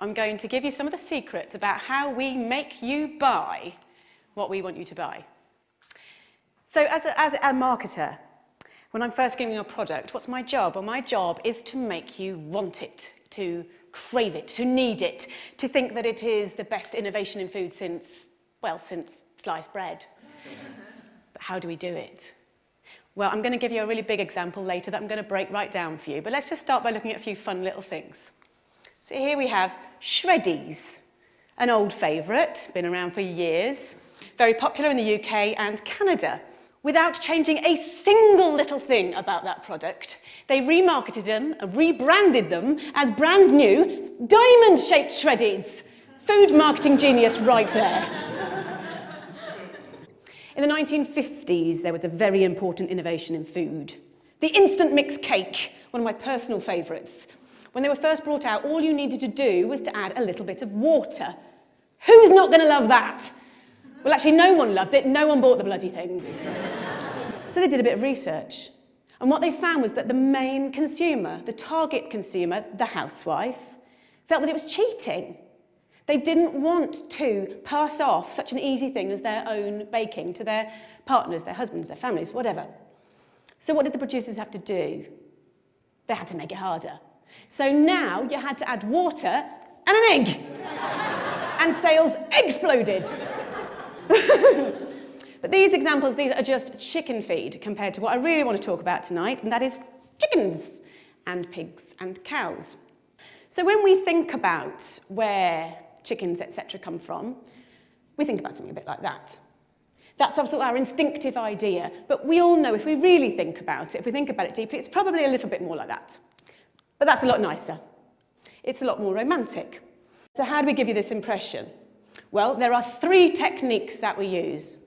I'm going to give you some of the secrets about how we make you buy what we want you to buy. So as a marketer, when I'm first giving you a product, what's my job? Well, my job is to make you want it, to crave it, to need it, to think that it is the best innovation in food since sliced bread. But how do we do it? Well, I'm going to give you a really big example later that I'm going to break right down for you. But let's just start by looking at a few fun little things. So here we have Shreddies, an old favourite, been around for years, very popular in the UK and Canada. Without changing a single little thing about that product, they remarketed them, rebranded them as brand new diamond-shaped Shreddies. Food marketing genius right there. In the 1950s, there was a very important innovation in food. The instant mix cake, one of my personal favourites. When they were first brought out, all you needed to do was to add a little bit of water. Who's not going to love that? Well, actually, no one loved it. No one bought the bloody things. So they did a bit of research. And what they found was that the main consumer, the target consumer, the housewife, felt that it was cheating. They didn't want to pass off such an easy thing as their own baking to their partners, their husbands, their families, whatever. So what did the producers have to do? They had to make it harder. So now you had to add water and an egg. And sales exploded. But these examples, these are just chicken feed compared to what I really want to talk about tonight, and that is chickens and pigs and cows. So when we think about where chickens, etc. come from, we think about something a bit like that. That's also our instinctive idea, but we all know if we really think about it, if we think about it deeply, it's probably a little bit more like that. But that's a lot nicer. It's a lot more romantic. So how do we give you this impression? Well, there are 3 techniques that we use.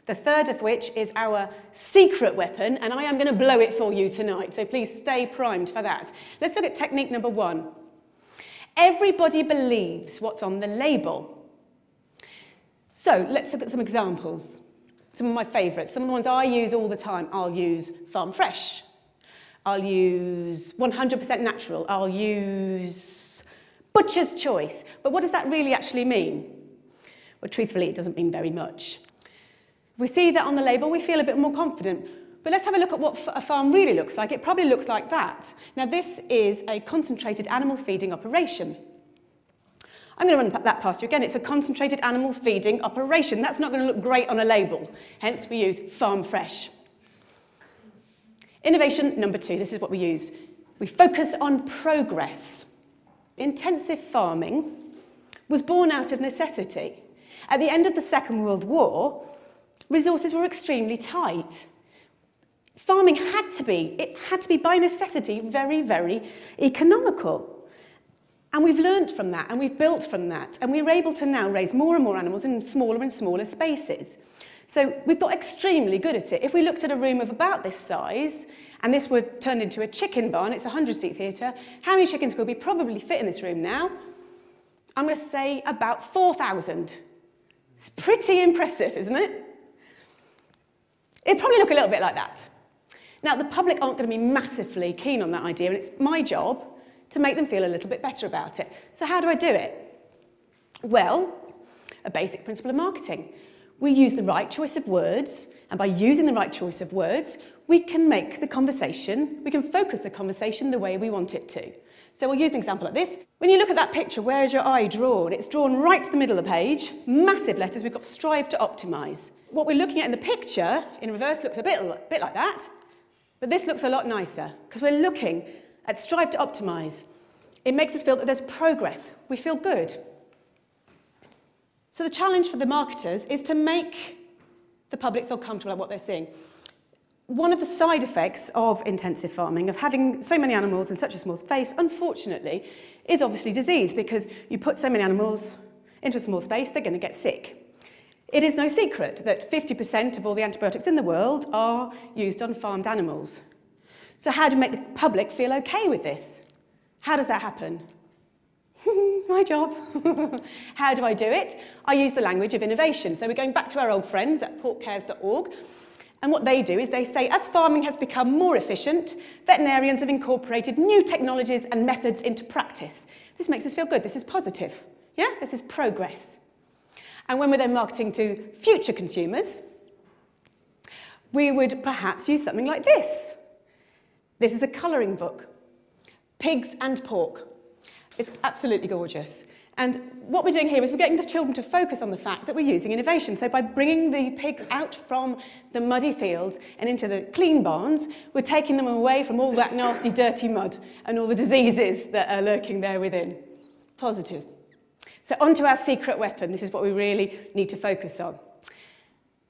The third of which is our secret weapon, and I am going to blow it for you tonight, so please stay primed for that. Let's look at technique number 1. Everybody believes what's on the label. So let's look at some examples. Some of my favourites, some of the ones I use all the time. I'll use farm fresh. I'll use 100% natural. I'll use butcher's choice. But what does that really actually mean? Well, truthfully, it doesn't mean very much. If we see that on the label, we feel a bit more confident. But let's have a look at what a farm really looks like. It probably looks like that. Now, this is a concentrated animal feeding operation. I'm going to run that past you again. It's a concentrated animal feeding operation. That's not going to look great on a label. Hence, we use farm fresh. Innovation number 2. This is what we use. We focus on progress. Intensive farming was born out of necessity. At the end of the Second World War, resources were extremely tight. Farming had to be by necessity very, very economical. And we've learnt from that, and we've built from that, and we're able to now raise more and more animals in smaller and smaller spaces. So we've got extremely good at it. If we looked at a room of about this size, and this were turned into a chicken barn, it's a 100-seat theatre, how many chickens could we probably fit in this room now? I'm going to say about 4,000. It's pretty impressive, isn't it? It'd probably look a little bit like that. Now, the public aren't going to be massively keen on that idea, and it's my job to make them feel a little bit better about it. So how do I do it? Well, a basic principle of marketing. We use the right choice of words, and by using the right choice of words, we can make the conversation, we can focus the conversation the way we want it to. So we'll use an example like this. When you look at that picture, where is your eye drawn? It's drawn right to the middle of the page, massive letters, we've got strive to optimise. What we're looking at in the picture, in reverse, looks a bit like that, but this looks a lot nicer, because we're looking at strive to optimise. It makes us feel that there's progress. We feel good. So the challenge for the marketers is to make the public feel comfortable at what they're seeing. One of the side effects of intensive farming, of having so many animals in such a small space, unfortunately, is obviously disease, because you put so many animals into a small space, they're going to get sick. It is no secret that 50% of all the antibiotics in the world are used on farmed animals. So how do we make the public feel okay with this? How does that happen? My job. How do I do it? I use the language of innovation. So we're going back to our old friends at porkcares.org. And what they do is they say, as farming has become more efficient, veterinarians have incorporated new technologies and methods into practice. This makes us feel good. This is positive. Yeah? This is progress. And when we're then marketing to future consumers, we would perhaps use something like this. This is a colouring book. Pigs and pork. It's absolutely gorgeous. And what we're doing here is we're getting the children to focus on the fact that we're using innovation. So by bringing the pigs out from the muddy fields and into the clean barns, we're taking them away from all that nasty, dirty mud and all the diseases that are lurking there within. Positive. So onto our secret weapon. This is what we really need to focus on.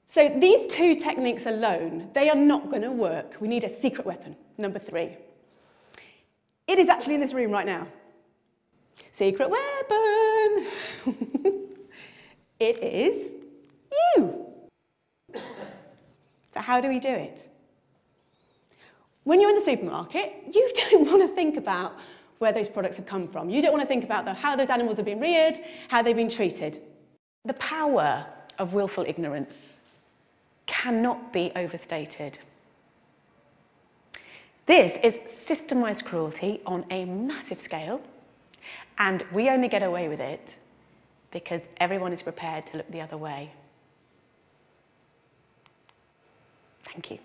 So these two techniques alone, they are not going to work. We need a secret weapon, number 3. It is actually in this room right now. Secret weapon! It is you. So how do we do it? When you're in the supermarket, you don't want to think about where those products have come from. You don't want to think about how those animals have been reared, how they've been treated. The power of willful ignorance cannot be overstated. This is systemised cruelty on a massive scale, and we only get away with it because everyone is prepared to look the other way. Thank you.